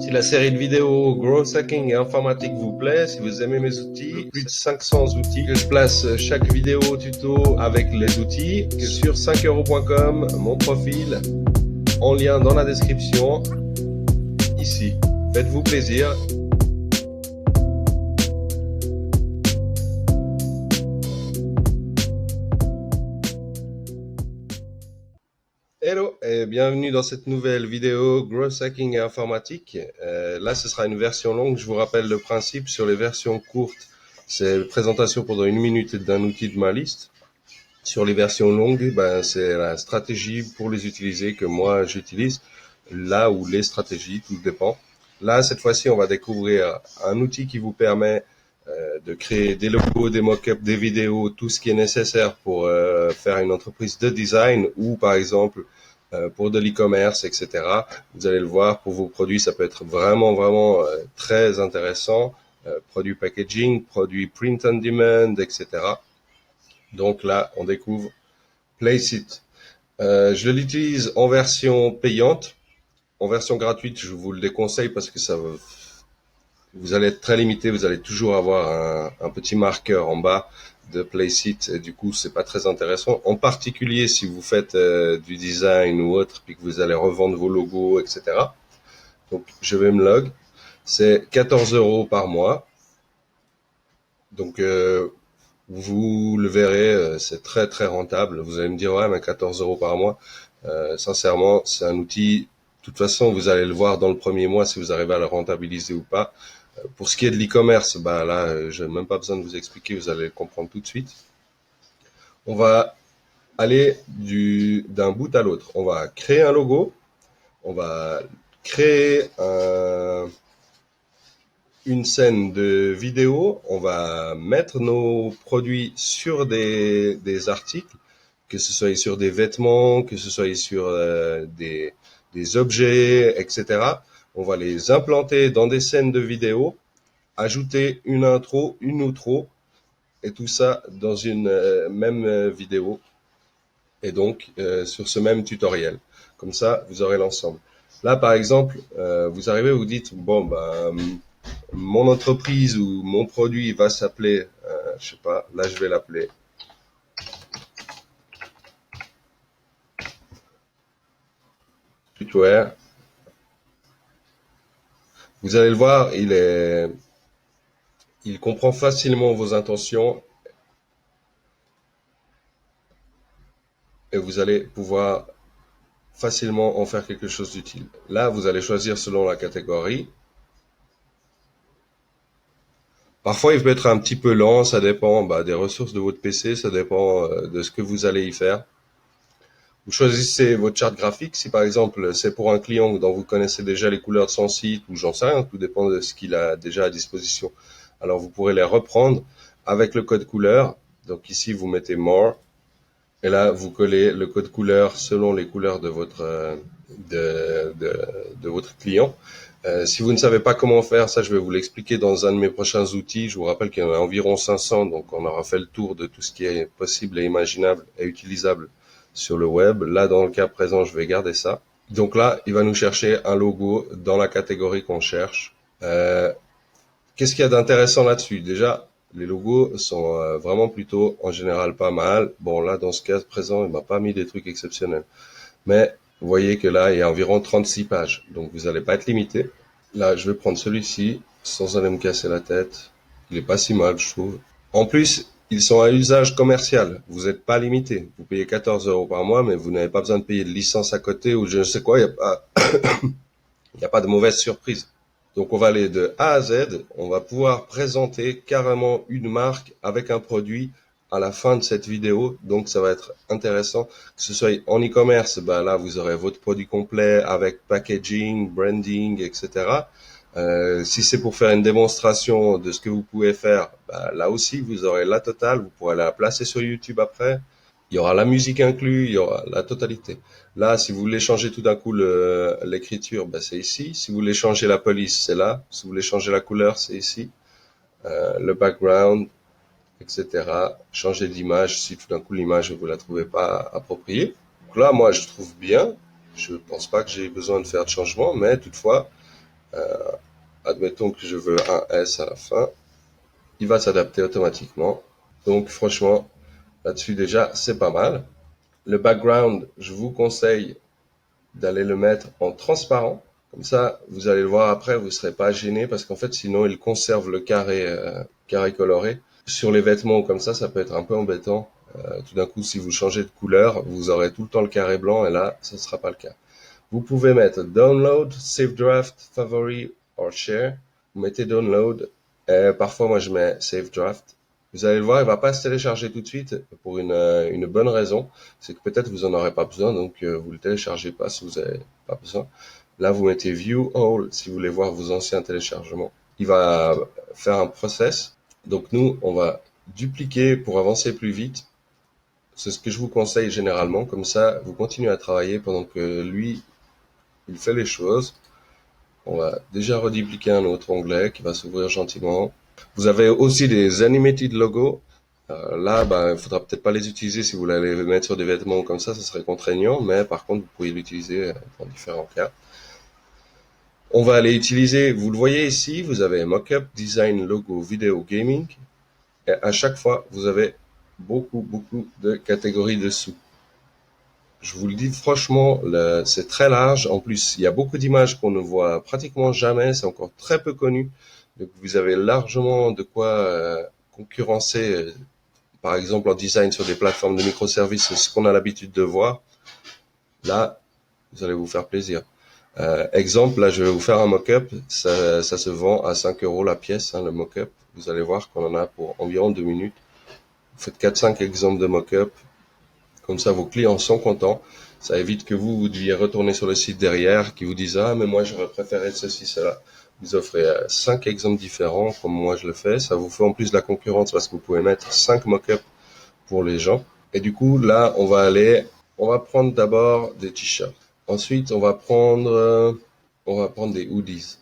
Si la série de vidéos Growth Hacking et Informatique vous plaît, si vous aimez mes outils, plus de 500 outils que je place chaque vidéo tuto avec les outils sur 5euros.com, mon profil, en lien dans la description, ici. Faites-vous plaisir. Hello et bienvenue dans cette nouvelle vidéo Growth Hacking et Informatique. Là, ce sera une version longue. Je vous rappelle le principe sur les versions courtes. C'est une présentation pendant 1 minute d'un outil de ma liste. Sur les versions longues, c'est la stratégie pour les utiliser que moi j'utilise. Là où les stratégies, tout dépend. Là, cette fois-ci, on va découvrir un outil qui vous permet de créer des logos, des mock-ups, des vidéos, tout ce qui est nécessaire pour faire une entreprise de design ou par exemple pour de l'e-commerce, etc. Vous allez le voir, pour vos produits, ça peut être vraiment très intéressant. Produits packaging, produits print on demand, etc. Donc là, on découvre Placeit. Je l'utilise en version payante. En version gratuite, je vous le déconseille parce que vous allez être très limité. Vous allez toujours avoir un petit marqueur en bas de Placeit et du coup, c'est pas très intéressant. En particulier, si vous faites du design ou autre, puis que vous allez revendre vos logos, etc. Donc, je vais me log. C'est 14 € par mois. Donc, vous le verrez, c'est très rentable. Vous allez me dire, ouais, mais 14 € par mois. Sincèrement, c'est un outil. De toute façon, vous allez le voir dans le premier mois si vous arrivez à le rentabiliser ou pas. Pour ce qui est de l'e-commerce, là, j'ai même pas besoin de vous expliquer, vous allez le comprendre tout de suite. On va aller d'un bout à l'autre. On va créer un logo. On va créer une scène de vidéo, on va mettre nos produits sur des articles, que ce soit sur des vêtements, que ce soit sur des objets, etc. On va les implanter dans des scènes de vidéo, ajouter une intro, une outro, et tout ça dans une même vidéo, et donc sur ce même tutoriel. Comme ça, vous aurez l'ensemble. Là, par exemple, vous arrivez, vous dites, bon, mon entreprise ou mon produit va s'appeler, je sais pas, là je vais l'appeler Footwear. Vous allez le voir, il comprend facilement vos intentions et vous allez pouvoir facilement en faire quelque chose d'utile. Là, vous allez choisir selon la catégorie. Parfois, il peut être un petit peu lent, ça dépend des ressources de votre PC, ça dépend de ce que vous allez y faire. Vous choisissez votre charte graphique. Si par exemple c'est pour un client dont vous connaissez déjà les couleurs de son site ou j'en sais rien, tout dépend de ce qu'il a déjà à disposition. Alors vous pourrez les reprendre avec le code couleur. Donc ici vous mettez More et là vous collez le code couleur selon les couleurs de votre client. Si vous ne savez pas comment faire, ça je vais vous l'expliquer dans un de mes prochains outils. Je vous rappelle qu'il y en a environ 500, donc on aura fait le tour de tout ce qui est possible et imaginable et utilisable sur le web. Là, dans le cas présent, je vais garder ça. Donc là, il va nous chercher un logo dans la catégorie qu'on cherche. Qu'est-ce qu'il y a d'intéressant là-dessus? Déjà, les logos sont vraiment plutôt en général pas mal. Bon, là, dans ce cas présent, il m'a pas mis des trucs exceptionnels. Mais vous voyez que là, il y a environ 36 pages. Donc, vous n'allez pas être limité. Là, je vais prendre celui-ci sans aller me casser la tête. Il est pas si mal, je trouve. En plus, ils sont à usage commercial. Vous n'êtes pas limité. Vous payez 14 € par mois, mais vous n'avez pas besoin de payer de licence à côté ou je ne sais quoi. Il n'y a pas de mauvaise surprise. Donc, on va aller de A à Z. On va pouvoir présenter carrément une marque avec un produit à la fin de cette vidéo. Donc, ça va être intéressant. Que ce soit en e-commerce, là, vous aurez votre produit complet avec packaging, branding, etc. Si c'est pour faire une démonstration de ce que vous pouvez faire, là aussi, vous aurez la totale. Vous pourrez la placer sur YouTube après. Il y aura la musique inclus, il y aura la totalité. Là, si vous voulez changer tout d'un coup l'écriture, c'est ici. Si vous voulez changer la police, c'est là. Si vous voulez changer la couleur, c'est ici. Le background, etc. Changer d'image si tout d'un coup l'image vous la trouvez pas appropriée. Donc là, moi, je trouve bien. Je pense pas que j'ai besoin de faire de changement, mais toutefois, admettons que je veux un S à la fin, il va s'adapter automatiquement. Donc franchement, là-dessus déjà, c'est pas mal. Le background, je vous conseille d'aller le mettre en transparent. Comme ça, vous allez le voir après, vous ne serez pas gêné parce qu'en fait, sinon, il conserve le carré coloré. Sur les vêtements comme ça peut être un peu embêtant. Tout d'un coup, si vous changez de couleur, vous aurez tout le temps le carré blanc et là, ce ne sera pas le cas. Vous pouvez mettre Download, Save Draft, Favori or Share. Vous mettez Download. Et parfois, moi, je mets Save Draft. Vous allez le voir, il va pas se télécharger tout de suite pour une bonne raison. C'est que peut-être vous en aurez pas besoin, donc vous le téléchargez pas si vous avez pas besoin. Là, vous mettez View All si vous voulez voir vos anciens téléchargements. Il va faire un process. Donc nous, on va dupliquer pour avancer plus vite. C'est ce que je vous conseille généralement. Comme ça, vous continuez à travailler pendant que lui, il fait les choses. On va déjà redupliquer un autre onglet qui va s'ouvrir gentiment. Vous avez aussi des animated logos. Là, il faudra peut-être pas les utiliser si vous voulez les mettre sur des vêtements comme ça serait contraignant, mais par contre, vous pourriez l'utiliser dans différents cas. On va aller utiliser, vous le voyez ici, vous avez Mockup, Design, Logo, Vidéo, Gaming. Et à chaque fois, vous avez beaucoup de catégories dessous. Je vous le dis franchement, c'est très large. En plus, il y a beaucoup d'images qu'on ne voit pratiquement jamais. C'est encore très peu connu. Donc, vous avez largement de quoi concurrencer, par exemple, en design sur des plateformes de microservices, ce qu'on a l'habitude de voir. Là, vous allez vous faire plaisir. Exemple, là, je vais vous faire un mock-up. Ça se vend à 5 € la pièce, le mock-up. Vous allez voir qu'on en a pour environ 2 minutes. Vous faites 4-5 exemples de mock-up. Comme ça, vos clients sont contents. Ça évite que vous deviez retourner sur le site derrière, qui vous disent « Ah, mais moi, j'aurais préféré ceci, cela ». Vous offrez 5 exemples différents, comme moi je le fais. Ça vous fait en plus de la concurrence parce que vous pouvez mettre 5 mock-ups pour les gens. Et du coup, là, on va prendre d'abord des t-shirts. Ensuite, on va prendre des hoodies.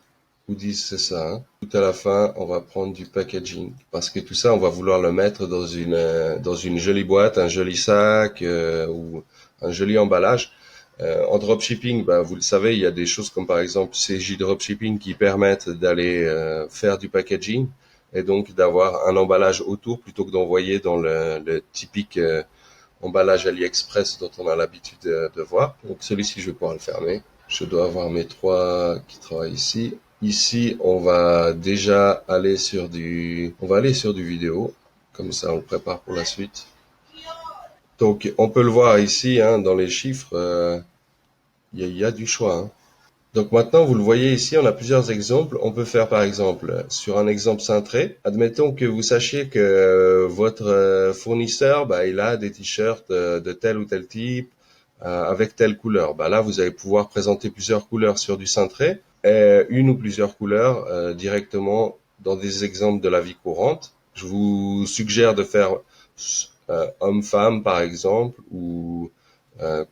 Hoodies, c'est ça. Hein. Tout à la fin, on va prendre du packaging. Parce que tout ça, on va vouloir le mettre dans une jolie boîte, un joli sac ou un joli emballage. En dropshipping, vous le savez, il y a des choses comme par exemple CJ Dropshipping qui permettent d'aller faire du packaging et donc d'avoir un emballage autour plutôt que d'envoyer dans le typique emballage AliExpress dont on a l'habitude de voir. Donc celui-ci, je vais pouvoir le fermer. Je dois avoir mes 3 qui travaillent ici. Ici, on va déjà aller sur du vidéo. Comme ça, on le prépare pour la suite. Donc, on peut le voir ici, hein, dans les chiffres, il y a du choix. Hein. Donc maintenant, vous le voyez ici, on a plusieurs exemples. On peut faire par exemple, sur un exemple cintré, admettons que vous sachiez que votre fournisseur, il a des t-shirts de tel ou tel type, avec telle couleur. Là, vous allez pouvoir présenter plusieurs couleurs sur du cintré, et une ou plusieurs couleurs directement dans des exemples de la vie courante. Je vous suggère de faire homme-femme par exemple, ou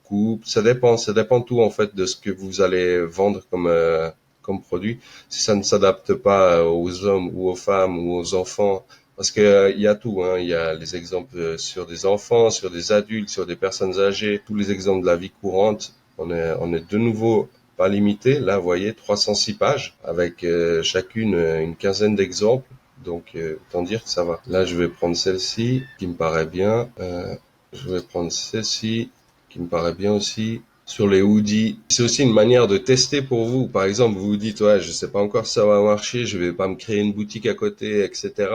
coupe. Ça dépend tout en fait de ce que vous allez vendre comme produit. Si ça ne s'adapte pas aux hommes ou aux femmes ou aux enfants, parce que il y a tout, hein. Il y a les exemples sur des enfants, sur des adultes, sur des personnes âgées, tous les exemples de la vie courante. On est de nouveau pas limité. Là, vous voyez, 306 pages avec chacune une quinzaine d'exemples. Donc, autant dire que ça va. Là, je vais prendre celle-ci qui me paraît bien. Je vais prendre celle-ci qui me paraît bien aussi. Sur les hoodies, c'est aussi une manière de tester pour vous. Par exemple, vous vous dites, ouais, je sais pas encore si ça va marcher, je vais pas me créer une boutique à côté, etc.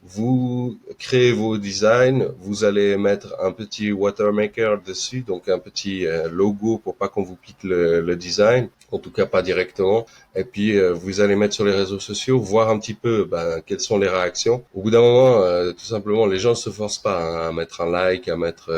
Vous créez vos designs, vous allez mettre un petit watermaker dessus, donc un petit logo pour pas qu'on vous pique le design, en tout cas pas directement. Et puis vous allez mettre sur les réseaux sociaux, voir un petit peu quelles sont les réactions. Au bout d'un moment, tout simplement, les gens ne se forcent pas hein, à mettre un like, à mettre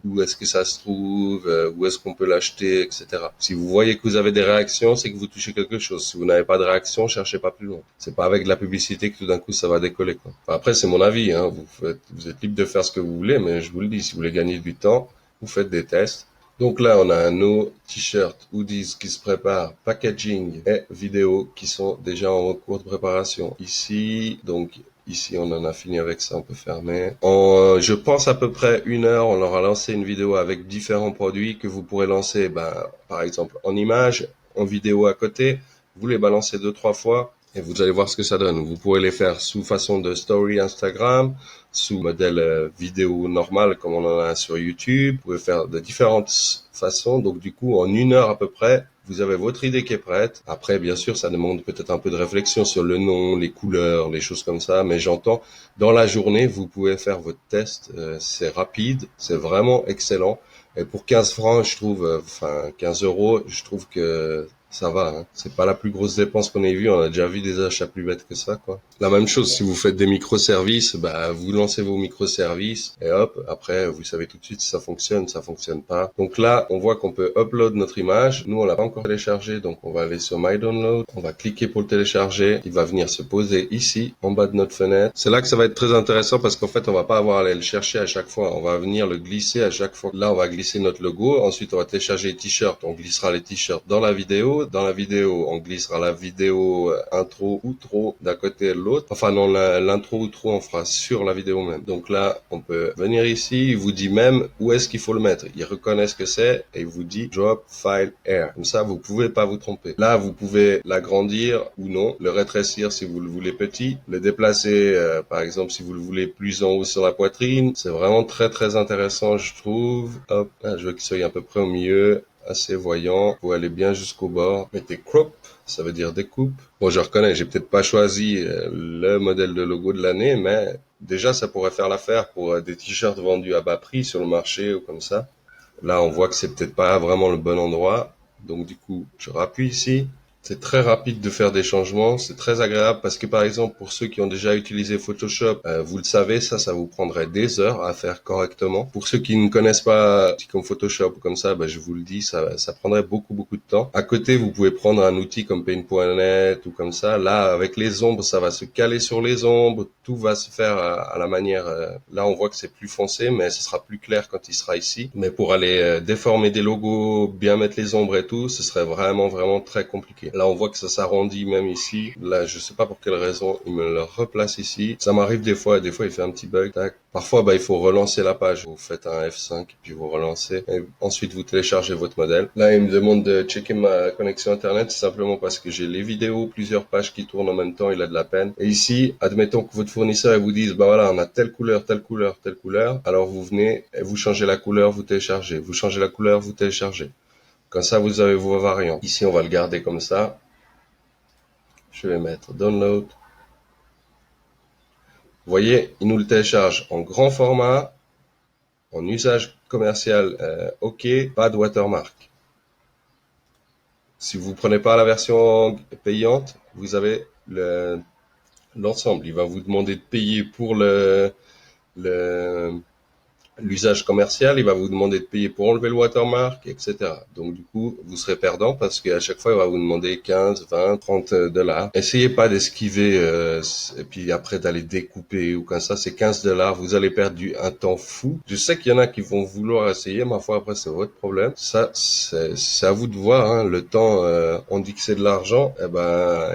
où est-ce que ça se trouve, où est-ce qu'on peut l'acheter, etc. Si vous voyez que vous avez des réactions, c'est que vous touchez quelque chose. Si vous n'avez pas de réaction, cherchez pas plus loin. C'est pas avec de la publicité que tout d'un coup ça va décoller. Quoi. Enfin, après, c'est mon avis. Hein. Vous êtes libre de faire ce que vous voulez, mais je vous le dis, si vous voulez gagner du temps, vous faites des tests. Donc là, on a nos t-shirts, hoodies qui se préparent, packaging et vidéo qui sont déjà en cours de préparation. Ici, donc, ici on en a fini avec ça, on peut fermer. Je pense à peu près 1 heure, on aura lancé une vidéo avec différents produits que vous pourrez lancer, par exemple en image, en vidéo à côté. Vous les balancez 2-3 fois et vous allez voir ce que ça donne. Vous pourrez les faire sous façon de story Instagram, sous modèle vidéo normal comme on en a sur YouTube. Vous pouvez faire de différentes façons. Donc du coup, en 1 heure à peu près, vous avez votre idée qui est prête. Après, bien sûr, ça demande peut-être un peu de réflexion sur le nom, les couleurs, les choses comme ça. Mais j'entends, dans la journée, vous pouvez faire votre test. C'est rapide, c'est vraiment excellent. Et pour 15 francs, je trouve, 15 euros, je trouve que ça va, hein. C'est pas la plus grosse dépense qu'on ait vue. On a déjà vu des achats plus bêtes que ça, quoi. La même chose, si vous faites des microservices, vous lancez vos microservices et hop, après, vous savez tout de suite si ça fonctionne pas. Donc là, on voit qu'on peut upload notre image. Nous, on l'a pas encore téléchargé, donc on va aller sur My Download. On va cliquer pour le télécharger. Il va venir se poser ici, en bas de notre fenêtre. C'est là que ça va être très intéressant parce qu'en fait, on va pas avoir à aller le chercher à chaque fois. On va venir le glisser à chaque fois. Là, on va glisser notre logo. Ensuite, on va télécharger les t-shirts. On glissera les t-shirts dans la vidéo. Dans la vidéo, on glissera la vidéo intro ou outro d'un côté et de l'autre. Enfin non, l'intro ou outro, on fera sur la vidéo même. Donc là, on peut venir ici, il vous dit même où est-ce qu'il faut le mettre. Il reconnaît ce que c'est et il vous dit Drop File Air. Comme ça, vous pouvez pas vous tromper. Là, vous pouvez l'agrandir ou non, le rétrécir si vous le voulez petit, le déplacer, par exemple, si vous le voulez plus en haut sur la poitrine. C'est vraiment très très intéressant, je trouve. Hop, là, je veux qu'il soit à peu près au milieu, assez voyant. Vous allez bien jusqu'au bord. Mettez crop, ça veut dire découpe. Bon, je reconnais, j'ai peut-être pas choisi le modèle de logo de l'année, mais déjà, ça pourrait faire l'affaire pour des t-shirts vendus à bas prix sur le marché ou comme ça. Là, on voit que c'est peut-être pas vraiment le bon endroit. Donc, du coup, je rappuie ici. C'est très rapide de faire des changements, c'est très agréable parce que par exemple pour ceux qui ont déjà utilisé Photoshop, vous le savez, ça vous prendrait des heures à faire correctement. Pour ceux qui ne connaissent pas comme Photoshop ou comme ça, je vous le dis, ça prendrait beaucoup de temps. À côté, vous pouvez prendre un outil comme Paint.net ou comme ça. Là, avec les ombres, ça va se caler sur les ombres, tout va se faire à la manière. Là, on voit que c'est plus foncé, mais ce sera plus clair quand il sera ici. Mais pour aller déformer des logos, bien mettre les ombres et tout, ce serait vraiment très compliqué. Là, on voit que ça s'arrondit même ici. Là, je sais pas pour quelle raison, il me le replace ici. Ça m'arrive des fois il fait un petit bug. Tac. Parfois, il faut relancer la page. Vous faites un F5 et puis vous relancez. Et ensuite, vous téléchargez votre modèle. Là, il me demande de checker ma connexion Internet. C'est simplement parce que j'ai les vidéos, plusieurs pages qui tournent en même temps. Il a de la peine. Et ici, admettons que votre fournisseur vous dise, voilà, on a telle couleur. Alors, vous venez et vous changez la couleur, vous téléchargez. Vous changez la couleur, vous téléchargez. Comme ça, vous avez vos variantes. Ici, on va le garder comme ça. Je vais mettre Download. Vous voyez, il nous le télécharge en grand format, en usage commercial, OK, pas de watermark. Si vous prenez pas la version payante, vous avez l'ensemble. Il va vous demander de payer pour l'usage commercial, il va vous demander de payer pour enlever le watermark, etc. Donc du coup, vous serez perdant parce qu'à chaque fois, il va vous demander 15, 20, 30 $. Essayez pas d'esquiver et puis après d'aller découper ou comme ça, c'est 15 $. Vous allez perdre un temps fou. Je sais qu'il y en a qui vont vouloir essayer, ma foi, après c'est votre problème. Ça, c'est à vous de voir. Hein. Le temps, on dit que c'est de l'argent.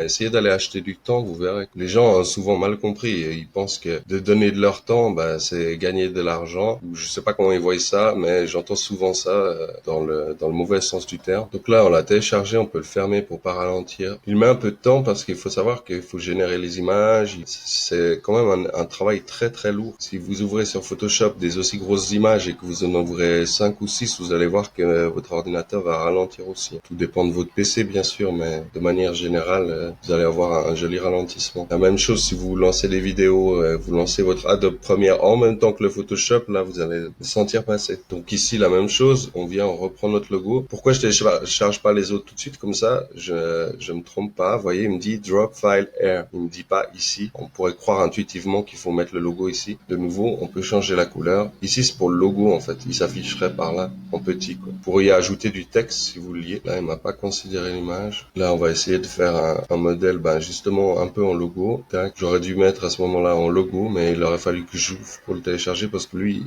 Essayez d'aller acheter du temps, vous verrez. Les gens ont souvent mal compris. Ils pensent que de donner de leur temps, c'est gagner de l'argent. Je sais pas comment ils voient ça, mais j'entends souvent ça dans le mauvais sens du terme. Donc là, on l'a téléchargé, on peut le fermer pour pas ralentir. Il met un peu de temps parce qu'il faut savoir qu'il faut générer les images. C'est quand même un travail très lourd. Si vous ouvrez sur Photoshop des aussi grosses images et que vous en ouvrez 5 ou 6, vous allez voir que votre ordinateur va ralentir aussi. Tout dépend de votre PC, bien sûr, mais de manière générale, vous allez avoir un joli ralentissement. La même chose si vous lancez des vidéos, vous lancez votre Adobe Premiere en même temps que le Photoshop, là, vous allez le sentir passer. Donc ici, la même chose, on vient, on reprend notre logo. Pourquoi je télécharge pas les autres tout de suite comme ça? Je me trompe pas. Vous voyez, il me dit Drop File Air. Il me dit pas ici. On pourrait croire intuitivement qu'il faut mettre le logo ici. De nouveau, on peut changer la couleur. Ici, c'est pour le logo, en fait. Il s'afficherait par là, en petit, quoi. Vous pourriez ajouter du texte si vous vouliez. Là, il m'a pas considéré l'image. Là, on va essayer de faire un modèle, justement, un peu en logo. Tac. J'aurais dû mettre à ce moment-là en logo, mais il aurait fallu que j'ouvre pour le télécharger parce que lui,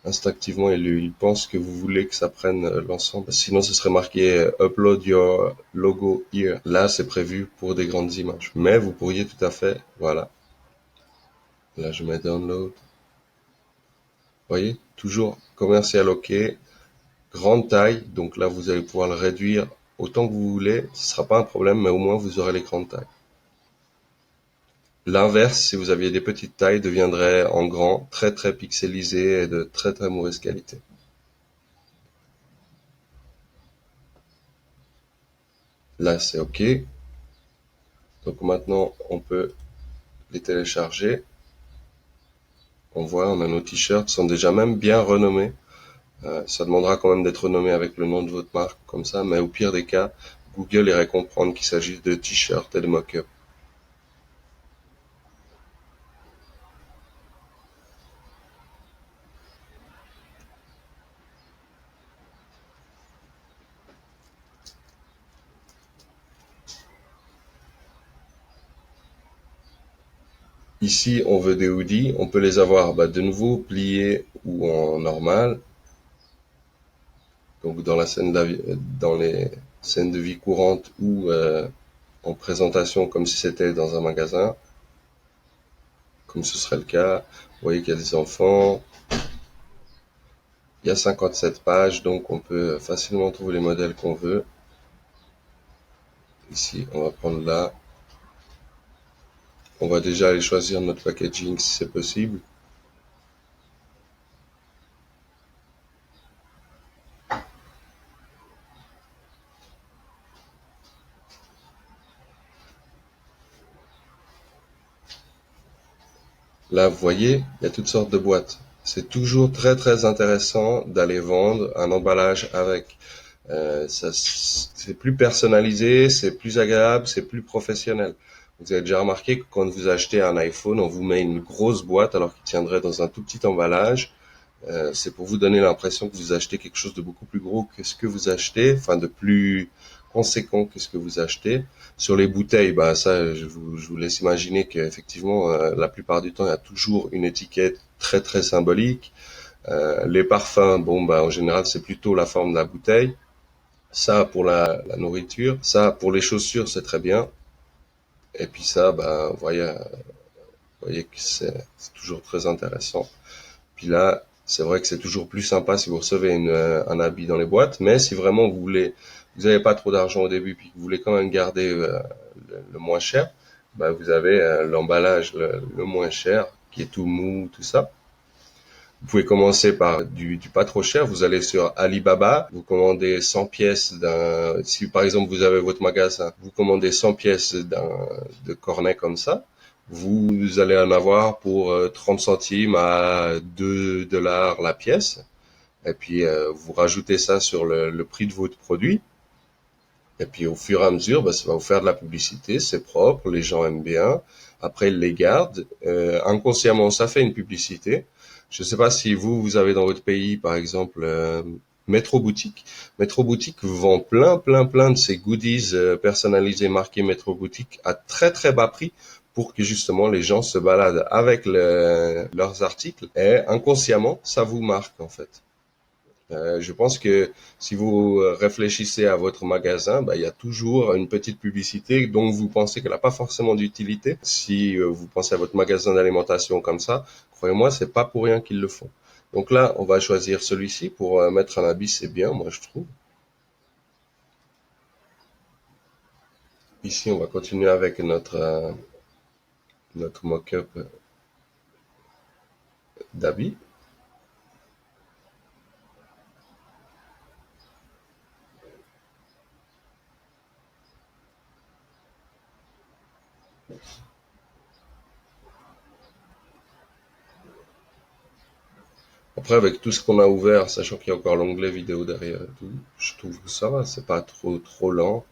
instinctivement, il pense que vous voulez que ça prenne l'ensemble. Sinon, ce serait marqué Upload your logo here. Là, c'est prévu pour des grandes images. Mais vous pourriez tout à fait, voilà. Là, je mets download. Vous voyez, toujours commercial OK, grande taille. Donc là, vous allez pouvoir le réduire autant que vous voulez. Ce ne sera pas un problème, mais au moins vous aurez les grandes tailles. L'inverse, si vous aviez des petites tailles, deviendrait en grand, très très pixelisé et de très très mauvaise qualité. Là, c'est OK. Donc maintenant, on peut les télécharger. On voit, on a nos t-shirts, sont déjà même bien renommés. Ça demandera quand même d'être renommé avec le nom de votre marque, comme ça, mais au pire des cas, Google irait comprendre qu'il s'agit de t-shirts et de mock-up. Ici, on veut des hoodies, on peut les avoir de nouveau pliés ou en normal. Donc dans dans les scènes de vie courante ou en présentation comme si c'était dans un magasin, comme ce serait le cas. Vous voyez qu'il y a des enfants. Il y a 57 pages, donc on peut facilement trouver les modèles qu'on veut. Ici, on va prendre là. On va déjà aller choisir notre packaging si c'est possible. Là, vous voyez, il y a toutes sortes de boîtes. C'est toujours très très intéressant d'aller vendre un emballage avec. C'est plus personnalisé, c'est plus agréable, c'est plus professionnel. Vous avez déjà remarqué que quand vous achetez un iPhone, on vous met une grosse boîte alors qu'il tiendrait dans un tout petit emballage. C'est pour vous donner l'impression que vous achetez quelque chose de beaucoup plus gros que ce que vous achetez, enfin de plus conséquent que ce que vous achetez. Sur les bouteilles, bah ça, je vous laisse imaginer qu'effectivement, la plupart du temps, il y a toujours une étiquette très très symbolique. Les parfums, bon, bah en général, c'est plutôt la forme de la bouteille. Ça pour la nourriture, ça pour les chaussures, c'est très bien. Et puis ça, bah, vous voyez que c'est toujours très intéressant. Puis là, c'est vrai que c'est toujours plus sympa si vous recevez un habit dans les boîtes, mais si vraiment vous n'avez pas trop d'argent au début, puis que vous voulez quand même garder le moins cher, bah vous avez l'emballage le moins cher, qui est tout mou, tout ça. Vous pouvez commencer par du pas trop cher. Vous allez sur Alibaba, vous commandez 100 pièces si par exemple vous avez votre magasin, vous commandez 100 pièces de cornet comme ça. Vous allez en avoir pour 30 centimes à 2 dollars la pièce. Et puis, vous rajoutez ça sur le prix de votre produit. Et puis, au fur et à mesure, ça va vous faire de la publicité. C'est propre, les gens aiment bien. Après, ils les gardent. Inconsciemment, ça fait une publicité. Je ne sais pas si vous avez dans votre pays, par exemple, Métro Boutique. Métro Boutique vend plein de ces goodies personnalisés marqués Métro Boutique à très très bas prix pour que justement les gens se baladent avec leurs articles et inconsciemment, ça vous marque en fait. Je pense que si vous réfléchissez à votre magasin, il y a toujours une petite publicité dont vous pensez qu'elle n'a pas forcément d'utilité. Si vous pensez à votre magasin d'alimentation comme ça, croyez-moi, c'est pas pour rien qu'ils le font. Donc là, on va choisir celui-ci pour mettre un habit, c'est bien, moi je trouve. Ici, on va continuer avec notre mock-up d'habit. Après, avec tout ce qu'on a ouvert, sachant qu'il y a encore l'onglet vidéo derrière et tout, je trouve que ça va, c'est pas trop lent.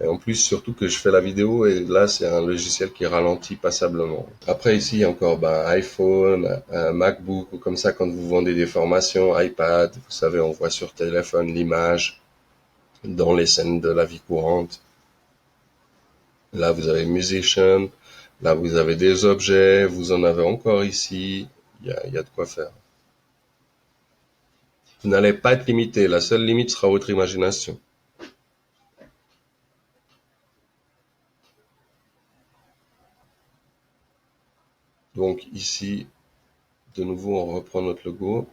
Et en plus, surtout que je fais la vidéo et là, c'est un logiciel qui ralentit passablement. Après, ici, il y a encore iPhone, MacBook ou comme ça quand vous vendez des formations, iPad. Vous savez, on voit sur téléphone l'image dans les scènes de la vie courante. Là, vous avez Musician. Là, vous avez des objets. Vous en avez encore ici. Il y a de quoi faire. Vous n'allez pas être limité. La seule limite sera votre imagination. Donc ici, de nouveau, on reprend notre logo.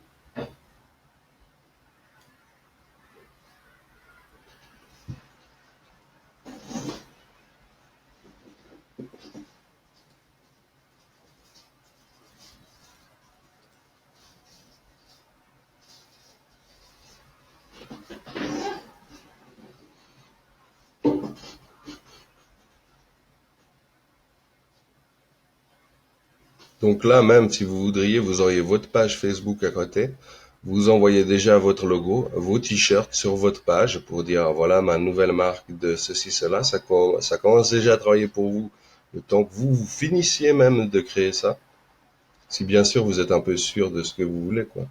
Donc là, même si vous voudriez, vous auriez votre page Facebook à côté. Vous envoyez déjà votre logo, vos t-shirts sur votre page pour dire, voilà ma nouvelle marque de ceci, cela. Ça commence déjà à travailler pour vous. Le temps que vous finissiez même de créer ça. Si bien sûr vous êtes un peu sûr de ce que vous voulez, quoi.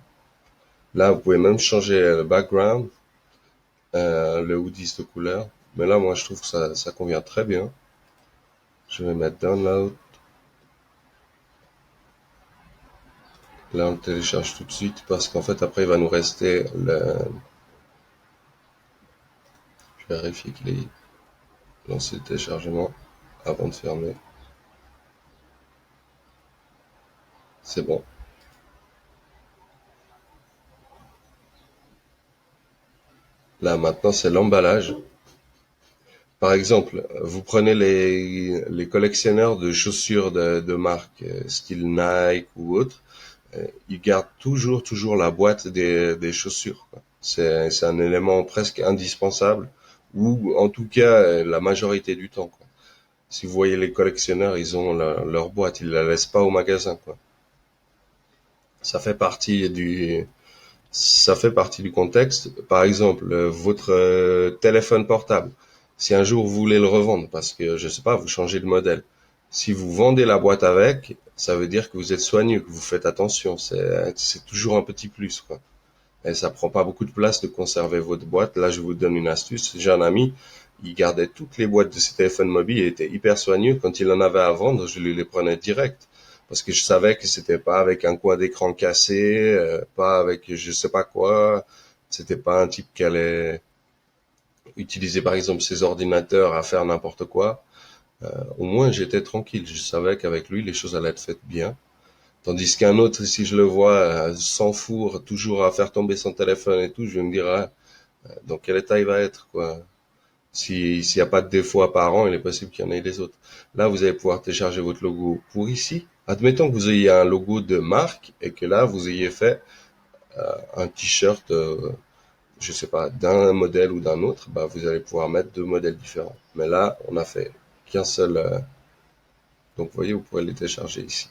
Là, vous pouvez même changer le background, le hoodie de couleur. Mais là, moi, je trouve que ça convient très bien. Je vais mettre download. Là, on le télécharge tout de suite parce qu'en fait, après, il va nous rester le... Je vais vérifier qu'il est lancé le téléchargement avant de fermer. C'est bon. Là, maintenant, c'est l'emballage. Par exemple, vous prenez les collectionneurs de chaussures de marque, style Nike ou autre. Ils gardent toujours la boîte des chaussures, quoi. C'est un élément presque indispensable, ou en tout cas la majorité du temps, quoi. Si vous voyez les collectionneurs, ils ont leur boîte, ils la laissent pas au magasin, quoi. Ça fait partie ça fait partie du contexte. Par exemple, votre téléphone portable. Si un jour vous voulez le revendre, parce que je sais pas, vous changez de modèle. Si vous vendez la boîte avec, ça veut dire que vous êtes soigneux, que vous faites attention. C'est toujours un petit plus, quoi. Et ça prend pas beaucoup de place de conserver votre boîte. Là, je vous donne une astuce. J'ai un ami, il gardait toutes les boîtes de ses téléphones mobiles. Il était hyper soigneux. Quand il en avait à vendre, je lui les prenais direct. Parce que je savais que c'était pas avec un coin d'écran cassé, pas avec je sais pas quoi. C'était pas un type qui allait utiliser par exemple ses ordinateurs à faire n'importe quoi. Au moins, j'étais tranquille. Je savais qu'avec lui, les choses allaient être faites bien. Tandis qu'un autre, si je le vois sans four, toujours à faire tomber son téléphone et tout, je vais me dire, ah, dans quel état il va être, quoi. S'il n'y a pas de défaut apparent, il est possible qu'il y en ait des autres. Là, vous allez pouvoir télécharger votre logo pour ici. Admettons que vous ayez un logo de marque et que là, vous ayez fait un t-shirt, je sais pas, d'un modèle ou d'un autre, bah, vous allez pouvoir mettre deux modèles différents. Mais là, on a fait qu'un seul. Donc, vous voyez, vous pouvez les télécharger ici.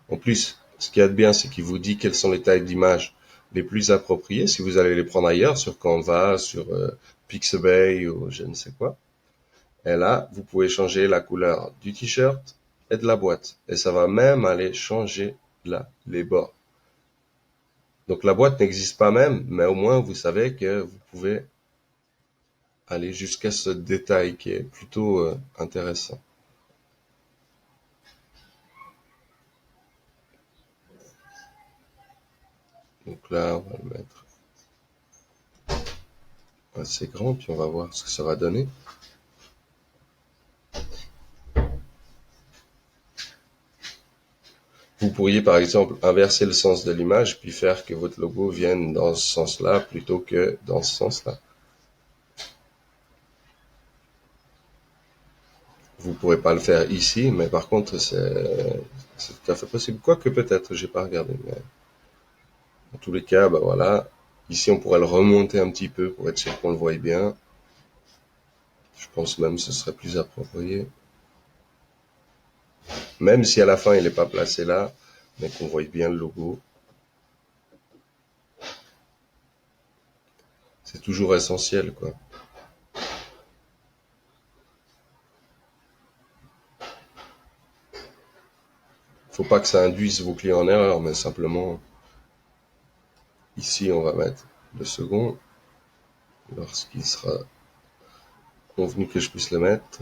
En plus, ce qu'il y a de bien, c'est qu'il vous dit quelles sont les tailles d'image les plus appropriées si vous allez les prendre ailleurs, sur Canva, sur Pixabay ou je ne sais quoi. Et là, vous pouvez changer la couleur du t-shirt et de la boîte. Et ça va même aller changer là, les bords. Donc la boîte n'existe pas même, mais au moins vous savez que vous pouvez aller jusqu'à ce détail qui est plutôt intéressant. Donc là, on va le mettre assez grand, puis on va voir ce que ça va donner. Vous pourriez par exemple inverser le sens de l'image, puis faire que votre logo vienne dans ce sens-là plutôt que dans ce sens-là. Vous pourrez pas le faire ici, mais par contre c'est tout à fait possible. Quoique peut-être, j'ai pas regardé. Mais en tous les cas, bah voilà. Ici, on pourrait le remonter un petit peu pour être sûr qu'on le voie bien. Je pense même que ce serait plus approprié. Même si à la fin il n'est pas placé là, mais qu'on voit bien le logo. C'est toujours essentiel, quoi. Faut pas que ça induise vos clients en erreur, mais simplement, ici, on va mettre le second, lorsqu'il sera convenu que je puisse le mettre.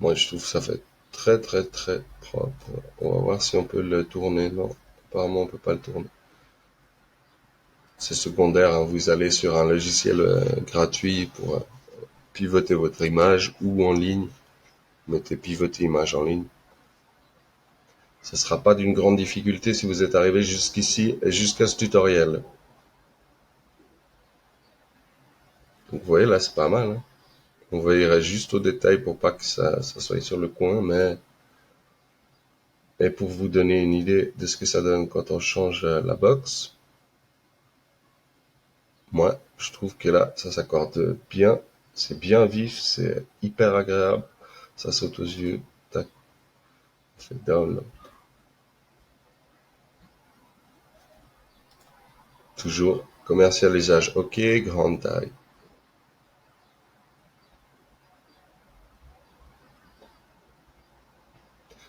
Moi, je trouve que ça fait très propre. On va voir si on peut le tourner. Non, apparemment, on peut pas le tourner. c'est secondaire, hein. Vous allez sur un logiciel gratuit pour pivoter votre image ou en ligne. Mettez pivoter image en ligne. Ce ne sera pas d'une grande difficulté si vous êtes arrivé jusqu'ici et jusqu'à ce tutoriel. Donc vous voyez là, c'est pas mal, hein. On veillerait juste aux détails pour pas que ça soit sur le coin, mais et pour vous donner une idée de ce que ça donne quand on change la box, moi je trouve que là ça s'accorde bien, c'est bien vif, c'est hyper agréable, ça saute aux yeux, tac, on fait down, toujours commercialisage, ok, grande taille.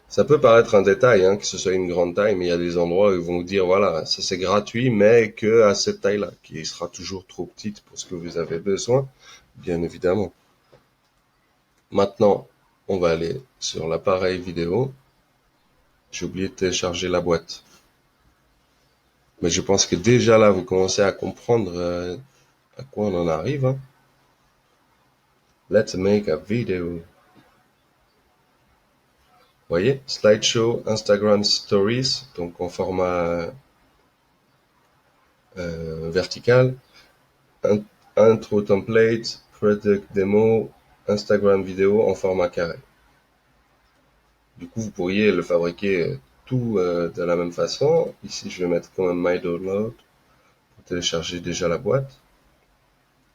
Ça peut paraître un détail, hein, que ce soit une grande taille, mais il y a des endroits où ils vont vous dire, voilà, ça c'est gratuit, mais que à cette taille-là, qui sera toujours trop petite pour ce que vous avez besoin, bien évidemment. Maintenant, on va aller sur l'appareil vidéo. J'ai oublié de télécharger la boîte. Mais je pense que déjà là, vous commencez à comprendre à quoi on en arrive, hein. Let's make a video. Vous voyez, slideshow, Instagram Stories, donc en format vertical. Intro template, product demo, Instagram vidéo en format carré. Du coup, vous pourriez le fabriquer tout de la même façon. Ici, je vais mettre quand même My Download pour télécharger déjà la boîte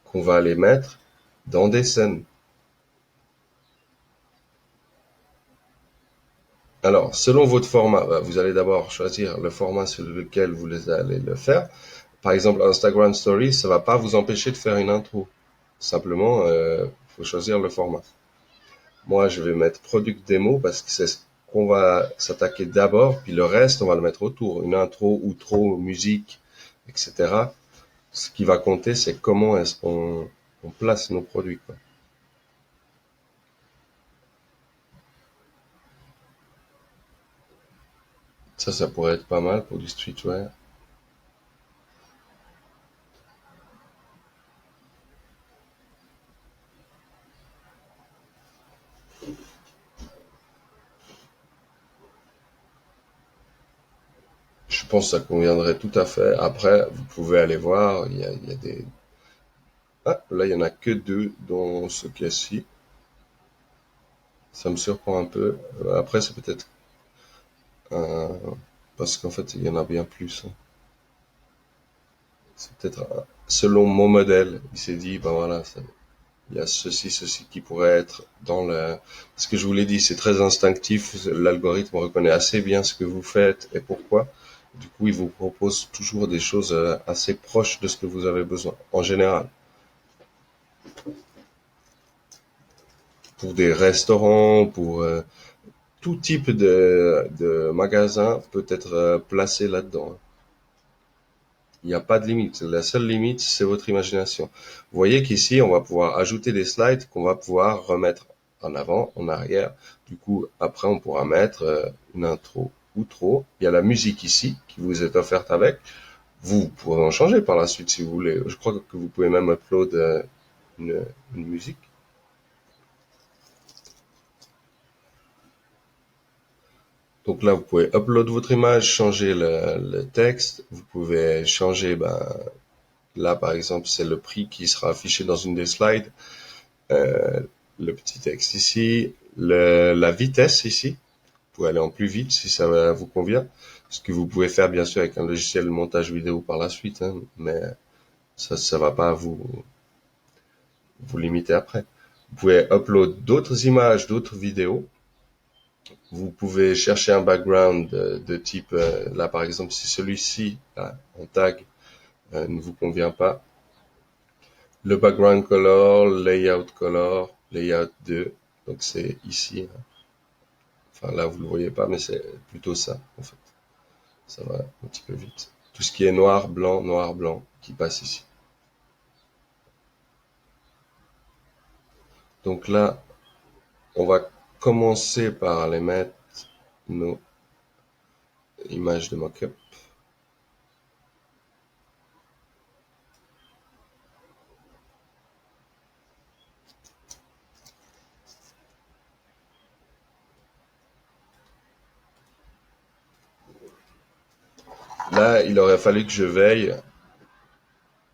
qu'on va aller mettre dans des scènes. Alors, selon votre format, vous allez d'abord choisir le format sur lequel vous allez le faire. Par exemple, Instagram Stories, ça va pas vous empêcher de faire une intro. Simplement, faut choisir le format. Moi, je vais mettre product démo parce que c'est ce qu'on va s'attaquer d'abord, puis le reste, on va le mettre autour. Une intro, outro, musique, etc. Ce qui va compter, c'est comment est-ce qu'on place nos produits, quoi. Ça pourrait être pas mal pour du streetwear. Je pense que ça conviendrait tout à fait. Après, vous pouvez aller voir, il y a des... Ah, là, il y en a que deux dans ce cas-ci. Ça me surprend un peu. Après, c'est peut-être parce qu'en fait, il y en a bien plus, hein. C'est peut-être selon mon modèle. Il s'est dit, ben voilà, il y a ceci qui pourrait être dans le... Ce que je vous l'ai dit, c'est très instinctif. L'algorithme reconnaît assez bien ce que vous faites et pourquoi. Du coup, il vous propose toujours des choses assez proches de ce que vous avez besoin, en général. Pour des restaurants, pour tout type de magasin peut être placé là-dedans. Il n'y a pas de limite. La seule limite, c'est votre imagination. Vous voyez qu'ici, on va pouvoir ajouter des slides qu'on va pouvoir remettre en avant, en arrière. Du coup, après, on pourra mettre une intro ou trop. Il y a la musique ici qui vous est offerte avec. Vous pourrez en changer par la suite si vous voulez. Je crois que vous pouvez même upload une, une musique. Donc là, vous pouvez upload votre image, changer le texte. Vous pouvez changer, ben, là, par exemple, c'est le prix qui sera affiché dans une des slides. Euh, le petit texte ici, la vitesse ici. Vous pouvez aller en plus vite si ça vous convient. Ce que vous pouvez faire bien sûr avec un logiciel de montage vidéo par la suite, hein, mais ça va pas vous limiter après. Vous pouvez upload d'autres images, d'autres vidéos. Vous pouvez chercher un background de type, là par exemple, si celui-ci, là, en tag, ne vous convient pas, le background color, layout 2, donc c'est ici, hein. Enfin là vous le voyez pas, mais c'est plutôt ça en fait. Ça va un petit peu vite. Tout ce qui est noir, blanc, qui passe ici. Donc là, on va commencer par aller mettre nos images de mock-up. Là, il aurait fallu que je veille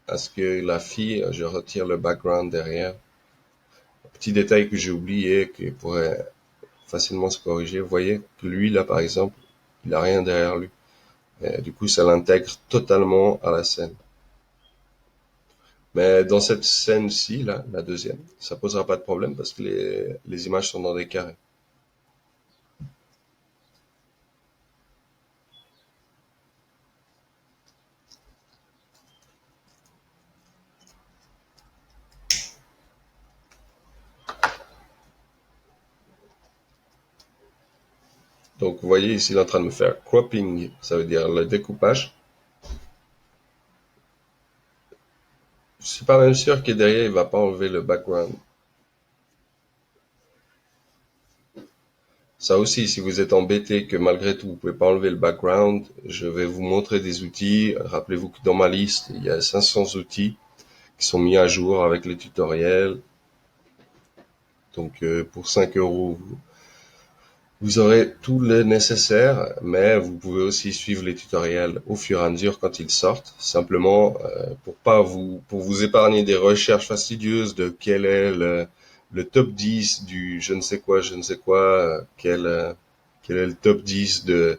à ce que la fille, je retire le background derrière. Petit détail que j'ai oublié, qui pourrait facilement se corriger. Vous voyez que lui, là, par exemple, il a rien derrière lui. Et du coup, ça l'intègre totalement à la scène. Mais dans cette scène-ci, là, la deuxième, ça posera pas de problème parce que les images sont dans des carrés. Donc, vous voyez ici, il est en train de me faire cropping, ça veut dire le découpage. Je suis pas même sûr que derrière, il va pas enlever le background. Ça aussi, si vous êtes embêté que malgré tout, vous pouvez pas enlever le background, je vais vous montrer des outils. Rappelez-vous que dans ma liste, il y a 500 outils qui sont mis à jour avec les tutoriels. Donc, pour 5 euros, vous aurez tout le nécessaire, mais vous pouvez aussi suivre les tutoriels au fur et à mesure quand ils sortent. Simplement, pour vous épargner des recherches fastidieuses de quel est le top 10 du je ne sais quoi, quel est le top 10 du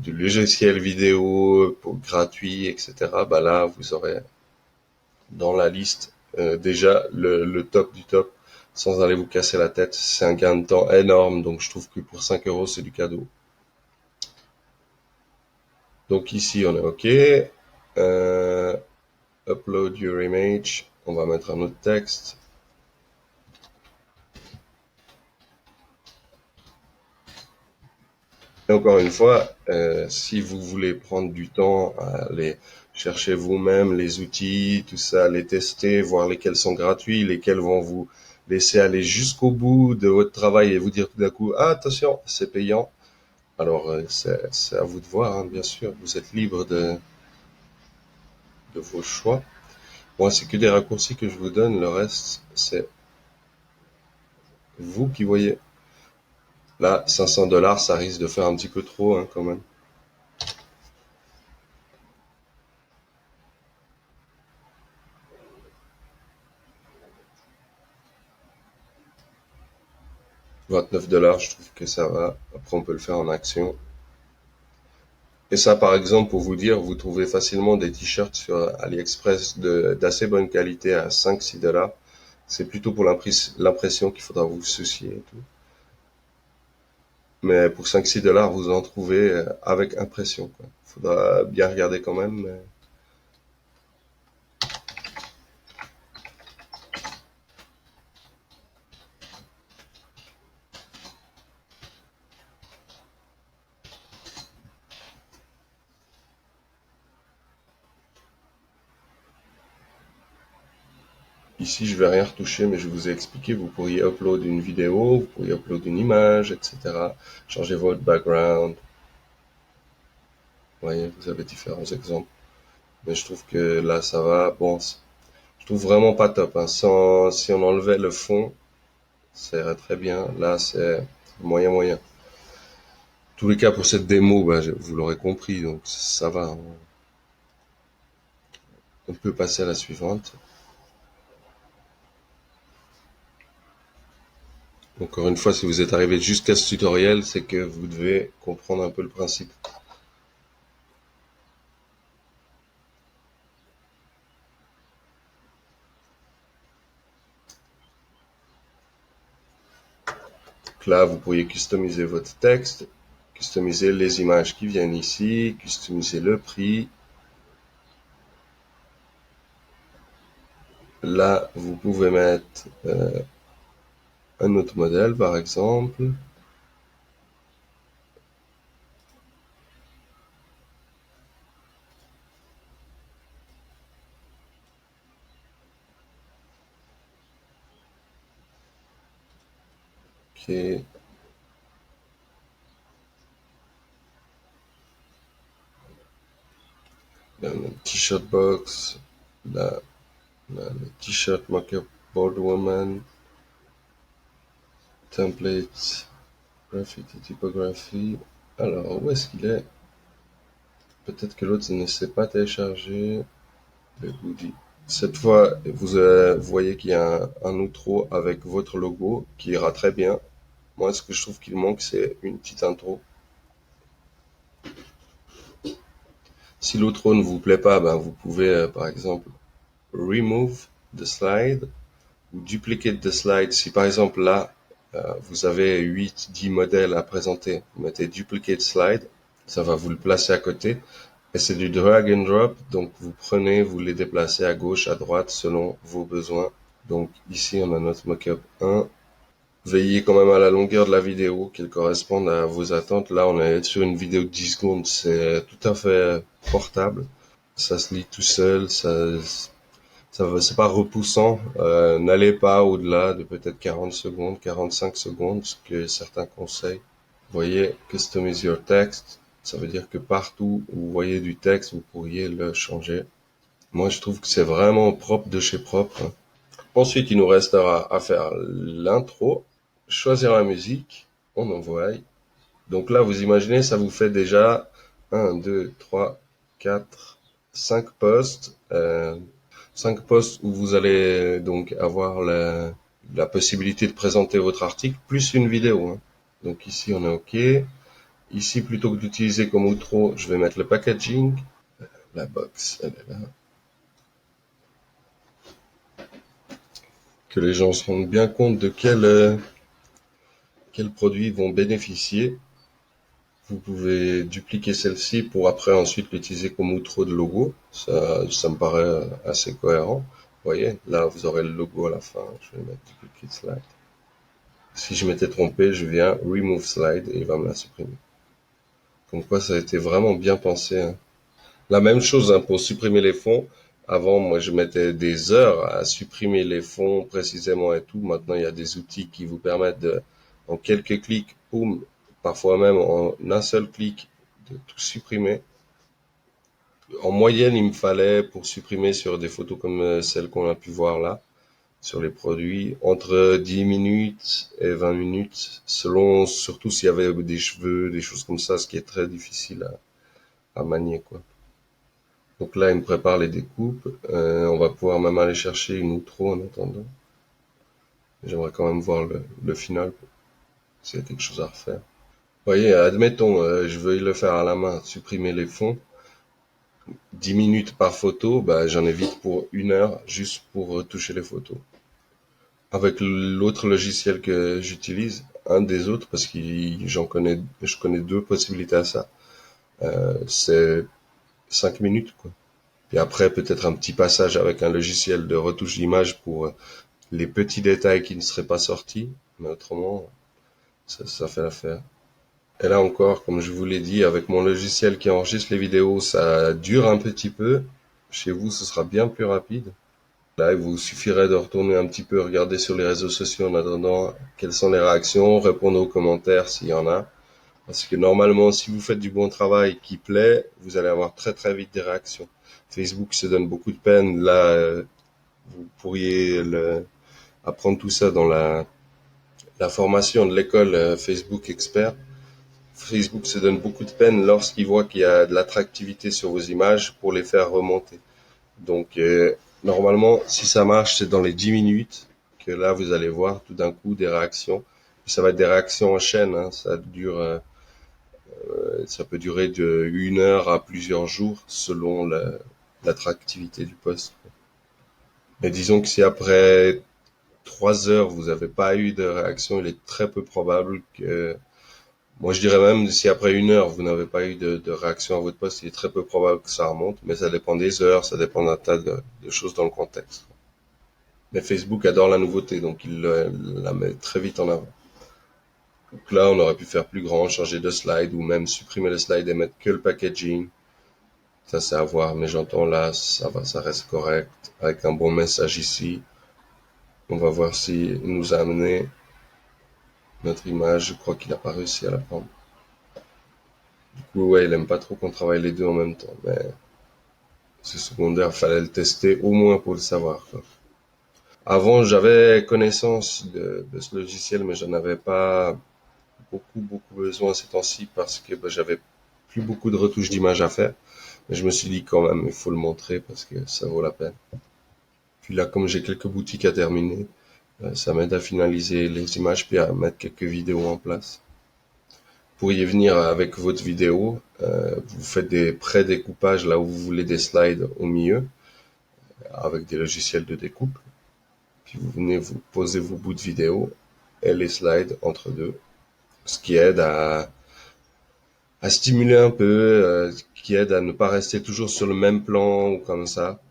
logiciel vidéo gratuit, etc. Bah là, vous aurez dans la liste déjà le top du top sans aller vous casser la tête. C'est un gain de temps énorme, donc je trouve que pour 5 euros, c'est du cadeau. Donc ici, on est OK. Euh, upload your image. On va mettre un autre texte. Et encore une fois, si vous voulez prendre du temps à aller chercher vous-même les outils, tout ça, les tester, voir lesquels sont gratuits, lesquels vont vous laisser aller jusqu'au bout de votre travail et vous dire tout d'un coup, ah, attention, c'est payant. Alors, c'est à vous de voir, hein, bien sûr. Vous êtes libre de vos choix. Moi, c'est que des raccourcis que je vous donne. Le reste, c'est vous qui voyez. Là, 500 dollars, ça risque de faire un petit peu trop, hein, quand même. 29 dollars, je trouve que ça va. Après, on peut le faire en action. Et ça, par exemple, pour vous dire, vous trouvez facilement des t-shirts sur AliExpress d'assez bonne qualité à 5-6 dollars. C'est plutôt pour l'impression qu'il faudra vous soucier et tout. Mais pour 5-6 dollars, vous en trouvez avec impression, quoi. Faudra bien regarder quand même. Mais ici, je vais rien retoucher, mais je vous ai expliqué, vous pourriez upload une vidéo, vous pourriez upload une image, etc. Changer votre background. Vous voyez, vous avez différents exemples. Mais je trouve que là, ça va. Bon, je trouve vraiment pas top, hein. Si on enlevait le fond, ça irait très bien. Là, c'est moyen moyen. Tous les cas pour cette démo, bah, vous l'aurez compris, donc ça va. On peut passer à la suivante. Encore une fois, si vous êtes arrivé jusqu'à ce tutoriel, c'est que vous devez comprendre un peu le principe. Donc là, vous pourriez customiser votre texte, customiser les images qui viennent ici, customiser le prix. Là, vous pouvez mettre un autre modèle, par exemple. Ok. Là, le t-shirt box. Là, le t-shirt markup board woman. Template. Graffiti typography. Alors, où est-ce qu'il est? Peut-être que l'autre ne s'est pas téléchargé. Le hoodie. Cette fois, vous voyez qu'il y a un outro avec votre logo qui ira très bien. Moi, ce que je trouve qu'il manque, c'est une petite intro. Si l'outro ne vous plaît pas, ben, vous pouvez, par exemple, remove the slide ou duplicate the slide. Si par exemple là, vous avez 8-10 modèles à présenter, vous mettez duplicate slide, ça va vous le placer à côté. Et c'est du drag and drop, donc vous prenez, vous les déplacez à gauche, à droite, selon vos besoins. Donc ici, on a notre mockup 1. Veillez quand même à la longueur de la vidéo, qu'elle corresponde à vos attentes. Là, on est sur une vidéo de 10 secondes, c'est tout à fait portable. Ça se lit tout seul, c'est pas repoussant. N'allez pas au-delà de peut-être 40 secondes, 45 secondes, ce que certains conseillent. Vous voyez, customize your text. Ça veut dire que partout où vous voyez du texte, vous pourriez le changer. Moi, je trouve que c'est vraiment propre de chez propre, hein. Ensuite, il nous restera à faire l'intro, choisir la musique, on envoie. Donc là, vous imaginez, ça vous fait déjà 1, 2, 3, 4, 5 posts. 5 posts où vous allez donc avoir la possibilité de présenter votre article, plus une vidéo, hein. Donc ici, on est OK. Ici, plutôt que d'utiliser comme outro, je vais mettre le packaging. La box, elle est là. Que les gens se rendent bien compte de quels produits vont bénéficier. Vous pouvez dupliquer celle-ci pour après ensuite l'utiliser comme outro de logo. Ça me paraît assez cohérent. Vous voyez, là, vous aurez le logo à la fin. Je vais mettre duplicate slide. Si je m'étais trompé, je viens remove slide et il va me la supprimer. Comme quoi, ça a été vraiment bien pensé, hein. La même chose, hein, pour supprimer les fonds. Avant, moi, je mettais des heures à supprimer les fonds précisément et tout. Maintenant, il y a des outils qui vous permettent de, en quelques clics, boum, parfois même en un seul clic, de tout supprimer. En moyenne, il me fallait, pour supprimer sur des photos comme celle qu'on a pu voir là, sur les produits, entre 10 minutes et 20 minutes, selon, surtout s'il y avait des cheveux, des choses comme ça, ce qui est très difficile à manier, quoi. Donc là, il me prépare les découpes. On va pouvoir même aller chercher une outro en attendant. J'aimerais quand même voir le final, s'il y a quelque chose à refaire. Vous voyez, admettons, je veux le faire à la main, supprimer les fonds. 10 minutes par photo, bah, j'en ai vite pour 1 heure juste pour retoucher les photos. Avec l'autre logiciel que j'utilise, un des autres, parce que je connais 2 possibilités à ça, c'est 5 minutes, quoi. Et après, peut-être un petit passage avec un logiciel de retouche d'image pour les petits détails qui ne seraient pas sortis, mais autrement, ça fait l'affaire. Et là encore, comme je vous l'ai dit, avec mon logiciel qui enregistre les vidéos, ça dure un petit peu. Chez vous, ce sera bien plus rapide. Là, il vous suffirait de retourner un petit peu, regarder sur les réseaux sociaux en attendant quelles sont les réactions, répondre aux commentaires s'il y en a. Parce que normalement, si vous faites du bon travail qui plaît, vous allez avoir très très vite des réactions. Facebook se donne beaucoup de peine. Là, vous pourriez apprendre tout ça dans la formation de l'école Facebook Expert. Facebook se donne beaucoup de peine lorsqu'il voit qu'il y a de l'attractivité sur vos images pour les faire remonter. Donc, normalement, si ça marche, c'est dans les 10 minutes que là, vous allez voir tout d'un coup des réactions. Ça va être des réactions en chaîne, hein. Ça peut durer de 1 heure à plusieurs jours selon l'attractivité du post. Mais disons que si après 3 heures, vous n'avez pas eu de réaction, il est très peu probable que... Moi, je dirais même, si après 1 heure, vous n'avez pas eu de réaction à votre post, il est très peu probable que ça remonte, mais ça dépend des heures, ça dépend d'un tas de choses dans le contexte. Mais Facebook adore la nouveauté, donc il la met très vite en avant. Donc là, on aurait pu faire plus grand, changer de slide, ou même supprimer le slide et mettre que le packaging. Ça, c'est à voir, mais j'entends là, ça va, ça reste correct, avec un bon message ici. On va voir s'il nous a amené notre image. Je crois qu'il n'a pas réussi à la prendre. Du coup, ouais, il aime pas trop qu'on travaille les deux en même temps, mais c'est secondaire, fallait le tester au moins pour le savoir, quoi. Avant, j'avais connaissance de ce logiciel, mais j'en avais pas beaucoup besoin ces temps-ci parce que j'avais plus beaucoup de retouches d'images à faire. Mais je me suis dit quand même, il faut le montrer parce que ça vaut la peine. Puis là, comme j'ai quelques boutiques à terminer, ça m'aide à finaliser les images puis à mettre quelques vidéos en place. Vous pourriez venir avec votre vidéo, vous faites des pré-découpages là où vous voulez des slides au milieu, avec des logiciels de découpe. Puis vous venez vous poser vos bouts de vidéo et les slides entre deux, ce qui aide à stimuler un peu, qui aide à ne pas rester toujours sur le même plan ou comme ça.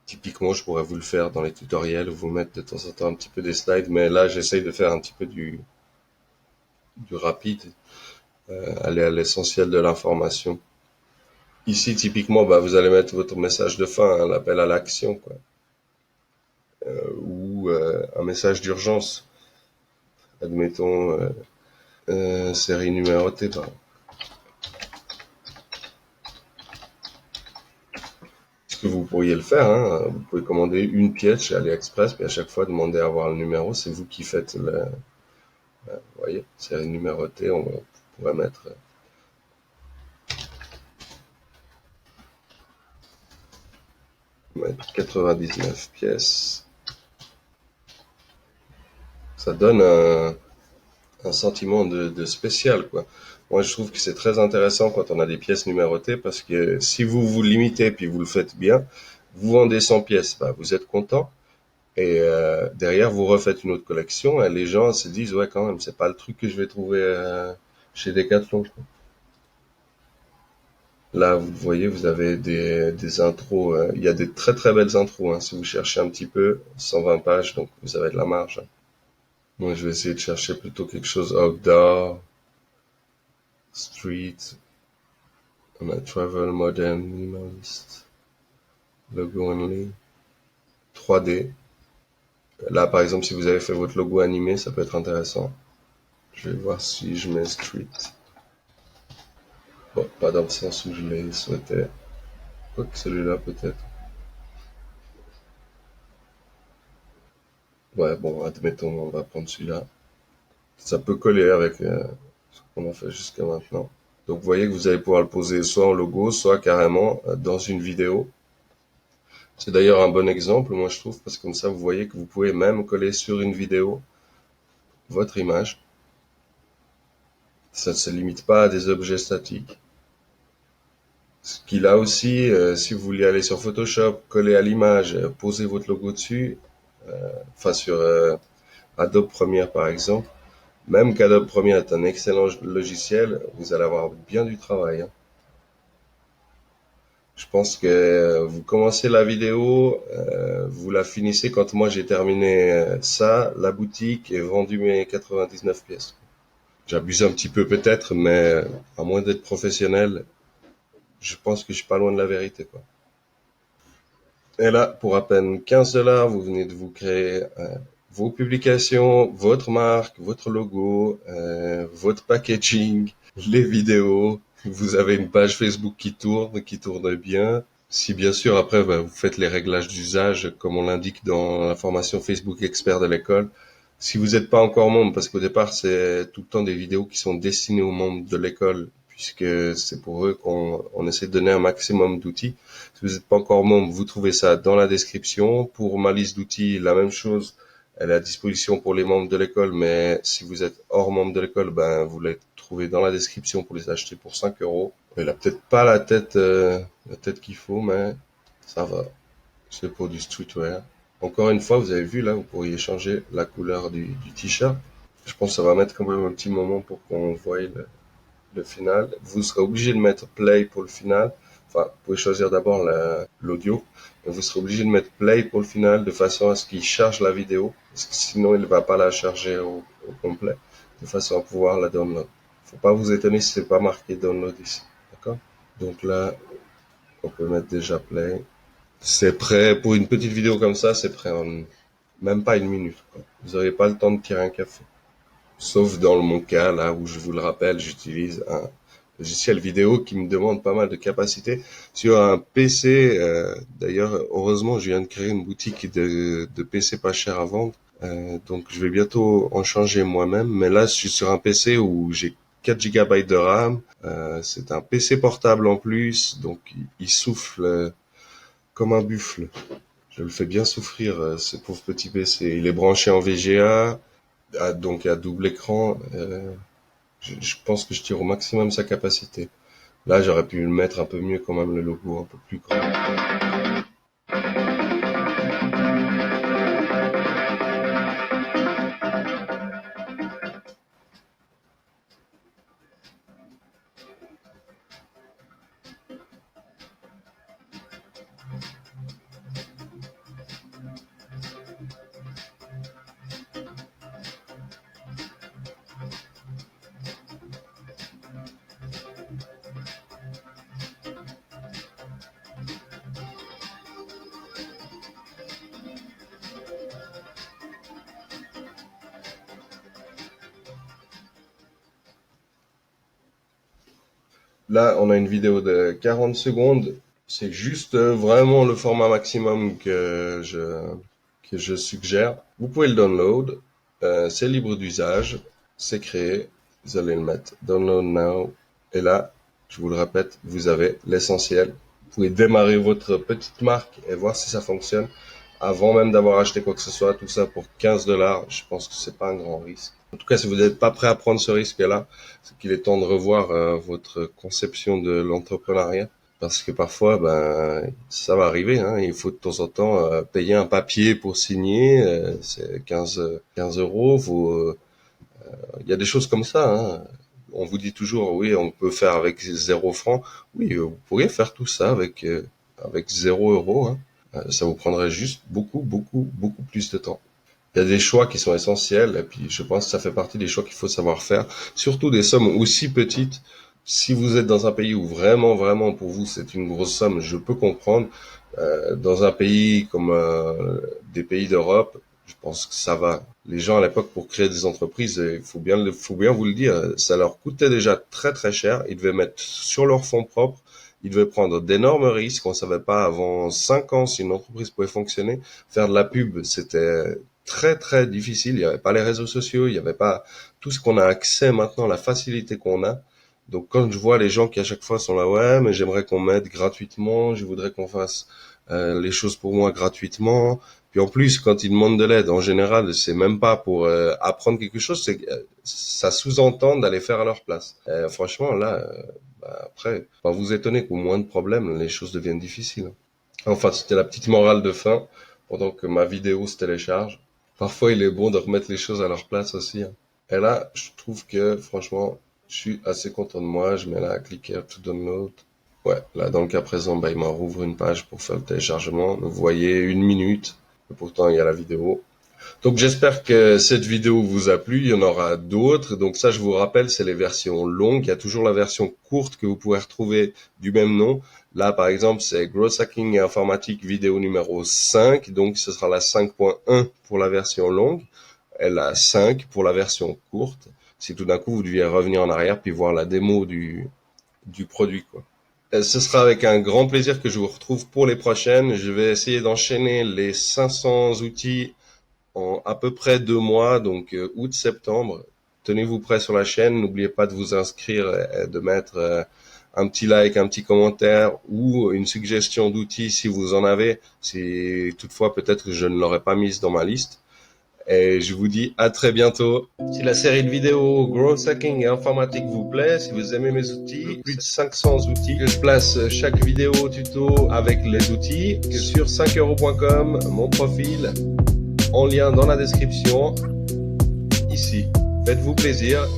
Typiquement, je pourrais vous le faire dans les tutoriels, vous mettre de temps en temps un petit peu des slides, mais là, j'essaye de faire un petit peu du rapide, aller à l'essentiel de l'information. Ici, typiquement, bah, vous allez mettre votre message de fin, hein, l'appel à l'action, quoi, ou un message d'urgence. Admettons, série numérotée, par exemple. Ce que vous pourriez le faire, hein, vous pouvez commander une pièce chez AliExpress, puis à chaque fois demander à avoir le numéro, c'est vous qui faites le, vous voyez, série numérotée, on pourrait mettre 99 pièces. Ça donne un sentiment de spécial, quoi. Moi, je trouve que c'est très intéressant quand on a des pièces numérotées parce que si vous vous limitez puis vous le faites bien, vous vendez 100 pièces, bah, vous êtes content. Et derrière, vous refaites une autre collection et les gens se disent, ouais, quand même, c'est pas le truc que je vais trouver chez Decathlon, quoi. Là, vous voyez, vous avez des intros. Il y a des très très belles intros, hein, si vous cherchez un petit peu, 120 pages, donc vous avez de la marge, hein. Moi, je vais essayer de chercher plutôt quelque chose outdoor, street, on a travel, modern, minimalist, logo only, 3D. Là, par exemple, si vous avez fait votre logo animé, ça peut être intéressant. Je vais voir si je mets street. Bon, pas dans le sens où je l'ai souhaité. Quoique celui-là, peut-être. Ouais, bon, admettons, on va prendre celui-là. Ça peut coller avec ce qu'on a fait jusqu'à maintenant. Donc, vous voyez que vous allez pouvoir le poser soit en logo, soit carrément dans une vidéo. C'est d'ailleurs un bon exemple, moi je trouve, parce que comme ça, vous voyez que vous pouvez même coller sur une vidéo votre image. Ça ne se limite pas à des objets statiques. Ce qu'il a aussi, si vous voulez aller sur Photoshop, coller à l'image, poser votre logo dessus, enfin sur Adobe Premiere par exemple, même qu'Adobe Premiere est un excellent logiciel, vous allez avoir bien du travail, hein. Je pense que vous commencez la vidéo, vous la finissez quand moi j'ai terminé ça, la boutique et vendu mes 99 pièces. J'abuse un petit peu peut-être, mais à moins d'être professionnel, je pense que je suis pas loin de la vérité, quoi. Et là, pour à peine 15 $, vous venez de vous créer vos publications, votre marque, votre logo, votre packaging, les vidéos. Vous avez une page Facebook qui tourne bien. Si bien sûr après bah, vous faites les réglages d'usage comme on l'indique dans la formation Facebook expert de l'école. Si vous n'êtes pas encore membre, parce qu'au départ c'est tout le temps des vidéos qui sont destinées aux membres de l'école, puisque c'est pour eux qu'on essaie de donner un maximum d'outils. Si vous n'êtes pas encore membre, vous trouvez ça dans la description. Pour ma liste d'outils, la même chose. Elle est à disposition pour les membres de l'école, mais si vous êtes hors membre de l'école, ben vous les trouvez dans la description pour les acheter pour 5 €. Il a peut-être pas la tête qu'il faut, mais ça va. C'est pour du streetwear. Encore une fois, vous avez vu là, vous pourriez changer la couleur du t-shirt. Je pense que ça va mettre quand même un petit moment pour qu'on voie le final. Vous serez obligé de mettre play pour le final. Enfin, vous pouvez choisir d'abord l'audio. Mais vous serez obligé de mettre play pour le final de façon à ce qu'il charge la vidéo. Parce que sinon, il ne va pas la charger au complet. De façon à pouvoir la download. Faut pas vous étonner si c'est pas marqué download ici. D'accord? Donc là, on peut mettre déjà play. C'est prêt pour une petite vidéo comme ça, c'est prêt en même pas une minute, quoi. Vous n'aurez pas le temps de tirer un café. Sauf dans mon cas, là où je vous le rappelle, j'utilise un logiciel vidéo qui me demande pas mal de capacité sur un PC. D'ailleurs, heureusement, je viens de créer une boutique de PC pas cher à vendre. Donc, je vais bientôt en changer moi-même. Mais là, je suis sur un PC où j'ai 4 GB de RAM. C'est un PC portable en plus, donc il souffle comme un buffle. Je le fais bien souffrir, ce pauvre petit PC. Il est branché en VGA, donc à double écran. Je pense que je tire au maximum sa capacité. Là, j'aurais pu le mettre un peu mieux quand même, le logo un peu plus grand. Là, on a une vidéo de 40 secondes. C'est juste vraiment le format maximum que je suggère. Vous pouvez le download. C'est libre d'usage. C'est créé. Vous allez le mettre download now. Et là, je vous le répète, vous avez l'essentiel. Vous pouvez démarrer votre petite marque et voir si ça fonctionne. Avant même d'avoir acheté quoi que ce soit, tout ça pour 15 $, je pense que c'est pas un grand risque. En tout cas, si vous n'êtes pas prêt à prendre ce risque-là, c'est qu'il est temps de revoir votre conception de l'entrepreneuriat. Parce que parfois, ça va arriver. Hein, il faut de temps en temps payer un papier pour signer. C'est 15 €. Il y a des choses comme ça. Hein. On vous dit toujours, oui, on peut faire avec 0 francs. Oui, vous pourriez faire tout ça avec 0 €. Hein. Ça vous prendrait juste beaucoup plus de temps. Il y a des choix qui sont essentiels, et puis je pense que ça fait partie des choix qu'il faut savoir faire, surtout des sommes aussi petites. Si vous êtes dans un pays où vraiment pour vous c'est une grosse somme, je peux comprendre. Dans un pays comme des pays d'Europe, je pense que ça va. Les gens à l'époque, pour créer des entreprises, il faut bien vous le dire, ça leur coûtait déjà très cher. Ils devaient mettre sur leurs fonds propres. Ils devaient prendre d'énormes risques. On savait pas avant 5 ans si une entreprise pouvait fonctionner. Faire de la pub, c'était très difficile. Il n'y avait pas les réseaux sociaux, il n'y avait pas tout ce qu'on a accès maintenant, la facilité qu'on a. Donc quand je vois les gens qui à chaque fois sont là, ouais, mais j'aimerais qu'on m'aide gratuitement, je voudrais qu'on fasse les choses pour moi gratuitement. Puis en plus, quand ils demandent de l'aide, en général, c'est même pas pour apprendre quelque chose, c'est ça sous-entend d'aller faire à leur place. Franchement, là, après, pas vous étonner qu'au moins de problèmes, les choses deviennent difficiles. Enfin, c'était la petite morale de fin pendant que ma vidéo se télécharge. Parfois, il est bon de remettre les choses à leur place aussi. Hein. Et là, je trouve que, franchement, je suis assez content de moi. Je mets là, cliquer to download. Ouais, là, dans le cas présent, il m'en rouvre une page pour faire le téléchargement. Vous voyez, 1 minute. Et pourtant, il y a la vidéo. Donc, j'espère que cette vidéo vous a plu. Il y en aura d'autres. Donc, ça, je vous rappelle, c'est les versions longues. Il y a toujours la version courte que vous pourrez retrouver du même nom. Là, par exemple, c'est Growth Hacking et Informatique vidéo numéro 5. Donc, ce sera la 5.1 pour la version longue et la 5 pour la version courte. Si tout d'un coup, vous deviez revenir en arrière puis voir la démo du produit, quoi. Ce sera avec un grand plaisir que je vous retrouve pour les prochaines. Je vais essayer d'enchaîner les 500 outils en à peu près 2 mois, donc août-septembre. Tenez-vous prêts sur la chaîne. N'oubliez pas de vous inscrire et de mettre un petit like, un petit commentaire ou une suggestion d'outils si vous en avez. Si toutefois peut-être je ne l'aurais pas mise dans ma liste. Et je vous dis à très bientôt. Si la série de vidéos Growth Hacking et Informatique vous plaît, si vous aimez mes outils, plus de 500 outils que je place chaque vidéo tuto avec les outils sur 5euros.com, mon profil, en lien dans la description, ici. Faites-vous plaisir.